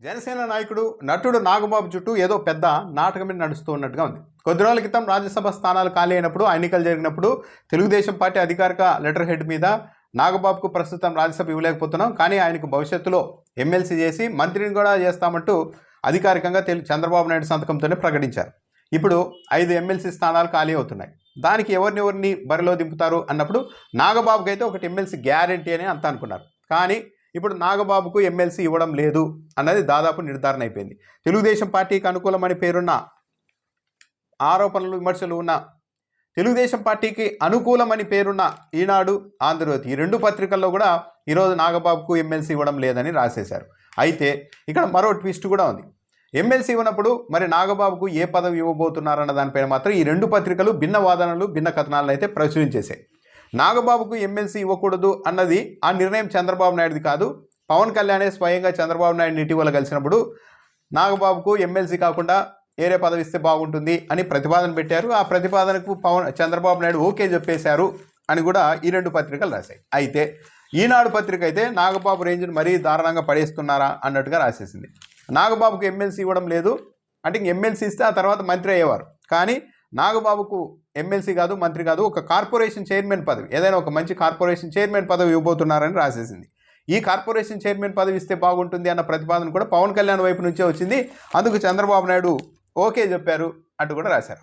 జనసేన నాయకుడు నటుడు నాగబాబు చుట్టూ ఏదో పెద్ద నాటకమే నడుస్తూ ఉన్నట్టుగా ఉంది. కొద్ది రోజుల క్రితం రాజ్యసభ స్థానాలు ఖాళీ అయినప్పుడు ఎన్నికలు జరిగినప్పుడు తెలుగుదేశం పార్టీ అధికారిక లెటర్ హెడ్ మీద నాగబాబుకు ప్రస్తుతం రాజ్యసభ ఇవ్వలేకపోతున్నాం, కానీ ఆయనకు భవిష్యత్తులో ఎమ్మెల్సీ చేసి మంత్రిని కూడా చేస్తామంటూ అధికారికంగా చంద్రబాబు నాయుడు సంతకంతోనే ప్రకటించారు. ఇప్పుడు 5 ఎమ్మెల్సీ స్థానాలు ఖాళీ అవుతున్నాయి. దానికి ఎవరిని బరిలో దింపుతారు అన్నప్పుడు నాగబాబుకి అయితే ఒకటి ఎమ్మెల్సీ గ్యారెంటీ అని అంతా అనుకున్నారు. కానీ ఇప్పుడు నాగబాబుకు ఎమ్మెల్సీ ఇవ్వడం లేదు అన్నది దాదాపు నిర్ధారణ అయిపోయింది. తెలుగుదేశం పార్టీకి అనుకూలమని పేరున్న ఆరోపణలు విమర్శలు ఉన్న తెలుగుదేశం పార్టీకి అనుకూలమని పేరున్న ఈనాడు, ఆంధ్రజ్యోతి ఈ 2 పత్రికల్లో కూడా ఈరోజు నాగబాబుకు ఎమ్మెల్సీ ఇవ్వడం లేదని రాసేశారు. అయితే ఇక్కడ మరో ట్విస్ట్ కూడా ఉంది. ఎమ్మెల్సీ ఇవ్వనప్పుడు మరి నాగబాబుకు ఏ పదవి ఇవ్వబోతున్నారన్న దానిపైన మాత్రం ఈ 2 పత్రికలు భిన్న వాదనలు, భిన్న కథనాలను అయితే ప్రచురించేశాయి. నాగబాబుకు ఎమ్మెల్సీ ఇవ్వకూడదు అన్నది ఆ నిర్ణయం చంద్రబాబు నాయుడుది కాదు. పవన్ కళ్యాణే స్వయంగా చంద్రబాబు నాయుడు ఇటీవల కలిసినప్పుడు నాగబాబుకు ఎమ్మెల్సీ కాకుండా వేరే పదవి ఇస్తే బాగుంటుంది అని ప్రతిపాదన పెట్టారు. ఆ ప్రతిపాదనకు చంద్రబాబు నాయుడు ఓకే చెప్పేశారు అని కూడా ఈ 2 పత్రికలు రాశాయి. అయితే ఈనాడు పత్రిక అయితే నాగబాబు రేంజ్ను మరీ దారుణంగా పడేస్తున్నారా అన్నట్టుగా రాసేసింది. నాగబాబుకు ఎమ్మెల్సీ ఇవ్వడం లేదు అంటే ఇంక ఎమ్మెల్సీ ఇస్తే ఆ తర్వాత మంత్రి అయ్యేవారు, కానీ నాగబాబుకు ఎమ్మెల్సీ కాదు, మంత్రి కాదు, ఒక కార్పొరేషన్ చైర్మన్ పదవి, ఏదైనా ఒక మంచి కార్పొరేషన్ చైర్మన్ పదవి ఇవ్వబోతున్నారని రాసేసింది. ఈ కార్పొరేషన్ చైర్మన్ పదవి ఇస్తే బాగుంటుంది అన్న ప్రతిపాదన కూడా పవన్ కళ్యాణ్ వైపు నుంచే వచ్చింది. అందుకు చంద్రబాబు నాయుడు ఓకే చెప్పారు అంటూ కూడా రాశారు.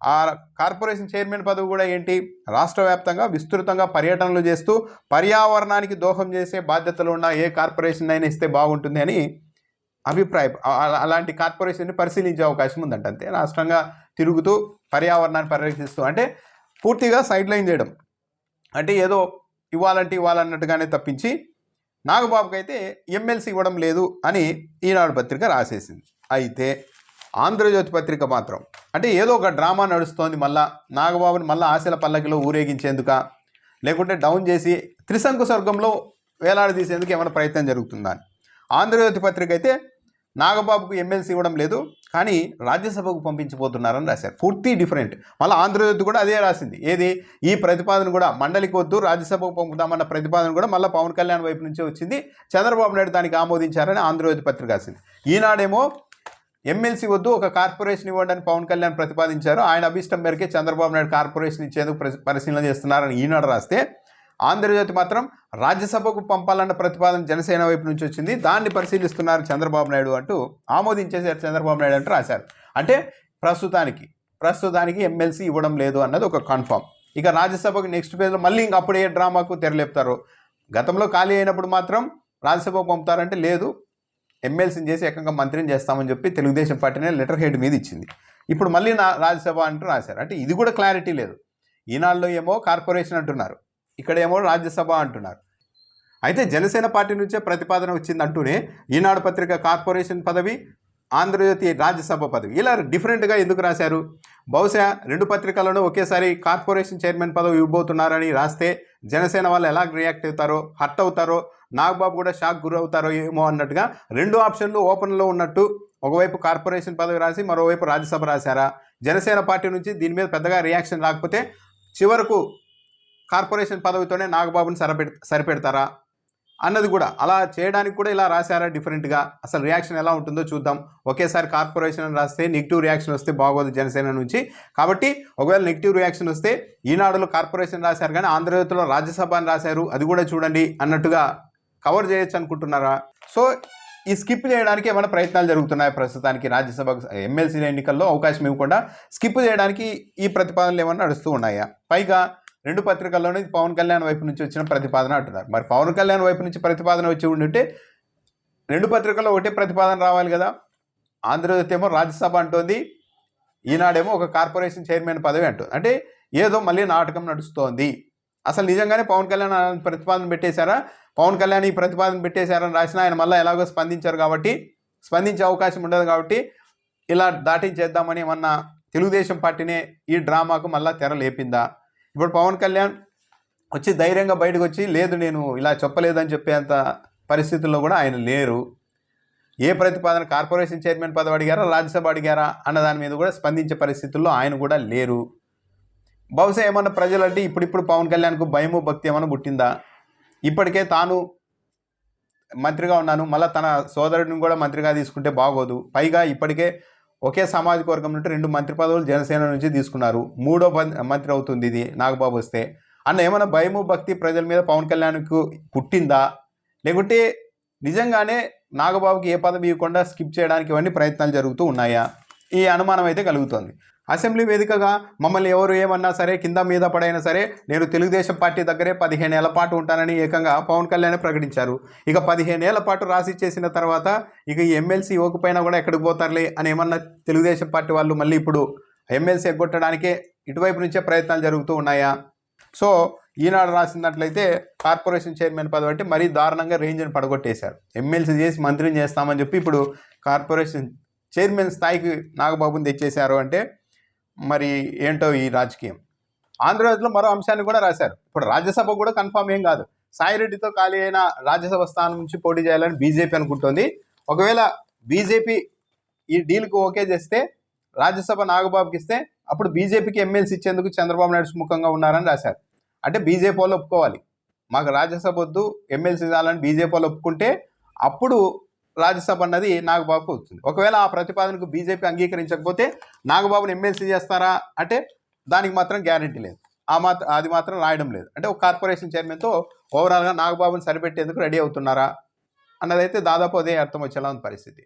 ఆ కార్పొరేషన్ చైర్మన్ పదవి కూడా ఏంటి, రాష్ట్ర వ్యాప్తంగా విస్తృతంగా పర్యటనలు చేస్తూ పర్యావరణానికి దోహం చేసే బాధ్యతలు ఉన్న ఏ కార్పొరేషన్ అయినా ఇస్తే బాగుంటుంది అని అభిప్రాయం. అలాంటి కార్పొరేషన్ని పరిశీలించే అవకాశం ఉందంట. అంతే, రాష్ట్రంగా తిరుగుతూ పర్యావరణాన్ని పరిరక్షిస్తూ, అంటే పూర్తిగా సైడ్ లైన్ చేయడం, అంటే ఏదో ఇవ్వాలన్నట్టుగానే తప్పించి నాగబాబుకి అయితే ఎమ్మెల్సీ ఇవ్వడం లేదు అని ఈనాడు పత్రిక రాసేసింది. అయితే ఆంధ్రజ్యోతి పత్రిక మాత్రం అంటే ఏదో ఒక డ్రామా నడుస్తోంది, మళ్ళా నాగబాబుని మళ్ళీ ఆశల పల్లకిలో ఊరేగించేందుక, లేకుంటే డౌన్ చేసి త్రిశంకు స్వర్గంలో వేలాడదీసేందుకు ఏమైనా ప్రయత్నం జరుగుతుందా అని. ఆంధ్రజ్యోతి పత్రిక అయితే నాగబాబుకు ఎమ్మెల్సీ ఇవ్వడం లేదు, కానీ రాజ్యసభకు పంపించబోతున్నారని రాశారు. పూర్తి డిఫరెంట్. మళ్ళీ ఆంధ్రజ్యోతి కూడా అదే రాసింది. ఏది, ఈ ప్రతిపాదన కూడా మండలికి వద్దు, రాజ్యసభకు పంపుదామన్న ప్రతిపాదన కూడా మళ్ళీ పవన్ కళ్యాణ్ వైపు నుంచే వచ్చింది. చంద్రబాబు నాయుడు దానికి ఆమోదించారని ఆంధ్రజ్యోతి పత్రిక రాసింది. ఈనాడేమో ఎమ్మెల్సీ వద్దు, ఒక కార్పొరేషన్ ఇవ్వండి అని పవన్ కళ్యాణ్ ప్రతిపాదించారు. ఆయన అభిష్టం మేరకే చంద్రబాబు నాయుడు కార్పొరేషన్ ఇచ్చేందుకు పరిశీలన చేస్తున్నారని ఈనాడు రాస్తే, ఆంధ్రజ్యోతి మాత్రం రాజ్యసభకు పంపాలన్న ప్రతిపాదన జనసేన వైపు నుంచి వచ్చింది, దాన్ని పరిశీలిస్తున్నారు చంద్రబాబు నాయుడు అంటూ ఆమోదించేశారు చంద్రబాబు నాయుడు అంటూ రాశారు. అంటే ప్రస్తుతానికి ఎమ్మెల్సీ ఇవ్వడం లేదు అన్నది ఒక కన్ఫామ్. ఇక రాజ్యసభకు నెక్స్ట్ పేజ్లో మళ్ళీ ఇంక అప్పుడే డ్రామాకు తెరలేపుతారు. గతంలో ఖాళీ అయినప్పుడు మాత్రం రాజ్యసభకు పంపుతారంటే లేదు, ఎమ్మెల్సీని చేసి ఏకంగా మంత్రిని చేస్తామని చెప్పి తెలుగుదేశం పార్టీనే లెటర్ హెడ్ మీద ఇచ్చింది. ఇప్పుడు మళ్ళీ రాజ్యసభ అంటూ రాశారు. అంటే ఇది కూడా క్లారిటీ లేదు. ఈనాడులో ఏమో కార్పొరేషన్ అంటున్నారు, ఇక్కడేమో రాజ్యసభ అంటున్నారు. అయితే జనసేన పార్టీ నుంచే ప్రతిపాదన వచ్చింది అంటూనే ఈనాడు పత్రిక కార్పొరేషన్ పదవి, ఆంధ్రజ్యోతి రాజ్యసభ పదవి ఇలా డిఫరెంట్గా ఎందుకు రాశారు? బహుశా 2 పత్రికలను ఒకేసారి కార్పొరేషన్ చైర్మన్ పదవి ఇవ్వబోతున్నారని రాస్తే జనసేన వాళ్ళు ఎలా రియాక్ట్ అవుతారో, హర్ట్ అవుతారో, నాగబాబు కూడా షాక్ గురవుతారో ఏమో అన్నట్టుగా 2 ఆప్షన్లు ఓపెన్లో ఉన్నట్టు ఒకవైపు కార్పొరేషన్ పదవి రాసి మరోవైపు రాజ్యసభ రాశారా? జనసేన పార్టీ నుంచి దీని మీద పెద్దగా రియాక్షన్ రాకపోతే చివరకు కార్పొరేషన్ పదవితోనే నాగబాబుని సరిపెడతారా అన్నది కూడా, అలా చేయడానికి కూడా ఇలా రాశారా డిఫరెంట్గా? అసలు రియాక్షన్ ఎలా ఉంటుందో చూద్దాం. ఒకేసారి కార్పొరేషన్ అని రాస్తే నెగిటివ్ రియాక్షన్ వస్తే బాగోదు జనసేన నుంచి. కాబట్టి ఒకవేళ నెగిటివ్ రియాక్షన్ వస్తే ఈనాడులో కార్పొరేషన్ రాశారు కానీ ఆంధ్రజ్యోతిలో రాజ్యసభ అని రాశారు, అది కూడా చూడండి అన్నట్టుగా కవర్ చేయొచ్చు అనుకుంటున్నారా? సో ఈ స్కిప్ చేయడానికి ఏమైనా ప్రయత్నాలు జరుగుతున్నాయి ప్రస్తుతానికి? రాజ్యసభ ఎమ్మెల్సీ ఎన్నికల్లో అవకాశం ఇవ్వకుండా స్కిప్ చేయడానికి ఈ ప్రతిపాదనలు ఏమైనా నడుస్తూ ఉన్నాయా? పైగా 2 పత్రికల్లోనే పవన్ కళ్యాణ్ వైపు నుంచి వచ్చిన ప్రతిపాదన అంటున్నారు. మరి పవన్ కళ్యాణ్ వైపు నుంచి ప్రతిపాదన వచ్చి ఉంటే 2 పత్రికల్లో ఒకటే ప్రతిపాదన రావాలి కదా. ఆంధ్రజ్యోతి ఏమో రాజ్యసభ అంటోంది, ఈనాడేమో ఒక కార్పొరేషన్ చైర్మన్ పదవి అంటుంది. అంటే ఏదో మళ్ళీ నాటకం నడుస్తోంది. అసలు నిజంగానే పవన్ కళ్యాణ్ ప్రతిపాదన పెట్టేశారా? పవన్ కళ్యాణ్ ఈ ప్రతిపాదన పెట్టేశారని రాసినా ఆయన మళ్ళీ ఎలాగో స్పందించారు కాబట్టి, స్పందించే అవకాశం ఉండదు కాబట్టి ఇలా దాటించేద్దామని ఏమన్నా తెలుగుదేశం పార్టీనే ఈ డ్రామాకు మళ్ళీ తెర లేపిందా? ఇప్పుడు పవన్ కళ్యాణ్ వచ్చి ధైర్యంగా బయటకు వచ్చి లేదు నేను ఇలా చెప్పలేదని చెప్పేంత పరిస్థితుల్లో కూడా ఆయన లేరు. ఏ ప్రతిపాదన కార్పొరేషన్ చైర్మన్ పదవి అడిగారా, రాజ్యసభ అడిగారా అన్న దాని మీద కూడా స్పందించే పరిస్థితుల్లో ఆయన కూడా లేరు. బహుశా ఏమన్నా ప్రజలంటే ఇప్పుడు పవన్ కళ్యాణ్కు భయము భక్తి ఏమైనా పుట్టిందా? ఇప్పటికే తాను మంత్రిగా ఉన్నాను, మళ్ళీ తన సోదరుడిని కూడా మంత్రిగా తీసుకుంటే బాగోదు, పైగా ఇప్పటికే ఒకే సామాజిక వర్గం నుండి 2 మంత్రి పదవులు జనసేన నుంచి తీసుకున్నారు, మూడో మంత్రి అవుతుంది ఇది నాగబాబు వస్తే అన్న ఏమైనా భయము భక్తి ప్రజల మీద పవన్ కళ్యాణ్కు పుట్టిందా, లేకుంటే నిజంగానే నాగబాబుకి ఏ పదవి ఇవ్వకుండా స్కిప్ చేయడానికి ఇవన్నీ ప్రయత్నాలు జరుగుతూ ఉన్నాయా, ఈ అనుమానం అయితే కలుగుతోంది. అసెంబ్లీ వేదికగా మమ్మల్ని ఎవరు ఏమన్నా సరే, కింద మీద పడైనా సరే, నేను తెలుగుదేశం పార్టీ దగ్గరే 15 ఏళ్ల పాటు ఉంటానని ఏకంగా పవన్ కళ్యాణ్ ప్రకటించారు. ఇక 15 ఏళ్ల పాటు రాసి చేసిన తర్వాత ఇక ఈ ఎమ్మెల్సీ ఇవ్వకపోయినా కూడా ఎక్కడికి పోతారులే అని ఏమన్నా తెలుగుదేశం పార్టీ వాళ్ళు మళ్ళీ ఇప్పుడు ఎమ్మెల్సీ ఎగ్గొట్టడానికే ఇటువైపు నుంచే ప్రయత్నాలు జరుగుతూ ఉన్నాయా? సో ఈనాడు రాసినట్లయితే కార్పొరేషన్ చైర్మన్ పదవి అంటే మరీ దారుణంగా రేంజ్ని పడగొట్టేశారు. ఎమ్మెల్సీ చేసి మంత్రిని చేస్తామని చెప్పి ఇప్పుడు కార్పొరేషన్ చైర్మన్ స్థాయికి నాగబాబుని తెచ్చేశారు అంటే మరి ఏంటో ఈ రాజకీయం. ఆంధ్రప్రదేశ్లో మరో అంశాన్ని కూడా రాశారు. ఇప్పుడు రాజ్యసభ కూడా కన్ఫామ్ ఏం కాదు. సాయిరెడ్డితో ఖాళీ అయిన రాజ్యసభ స్థానం నుంచి పోటీ చేయాలని బీజేపీ అనుకుంటోంది. ఒకవేళ బీజేపీ ఈ డీల్కి ఓకే చేస్తే, రాజ్యసభ నాగబాబుకి ఇస్తే, అప్పుడు బీజేపీకి ఎమ్మెల్సీ ఇచ్చేందుకు చంద్రబాబు నాయుడు సుముఖంగా ఉన్నారని రాశారు. అంటే బీజేపీ వాళ్ళు ఒప్పుకోవాలి, మాకు రాజ్యసభ వద్దు ఎమ్మెల్సీ చాలని బీజేపీ వాళ్ళు ఒప్పుకుంటే అప్పుడు రాజ్యసభ అన్నది నాగబాబుకు వస్తుంది. ఒకవేళ ఆ ప్రతిపాదనకు బీజేపీ అంగీకరించకపోతే నాగబాబుని ఎమ్మెల్సీ చేస్తారా అంటే దానికి మాత్రం గ్యారంటీ లేదు, అది మాత్రం రాయడం లేదు. అంటే ఒక కార్పొరేషన్ చైర్మన్తో ఓవరాల్గా నాగబాబుని సరిపెట్టేందుకు రెడీ అవుతున్నారా అన్నదైతే దాదాపు అదే అర్థం వచ్చేలా ఉంది పరిస్థితి.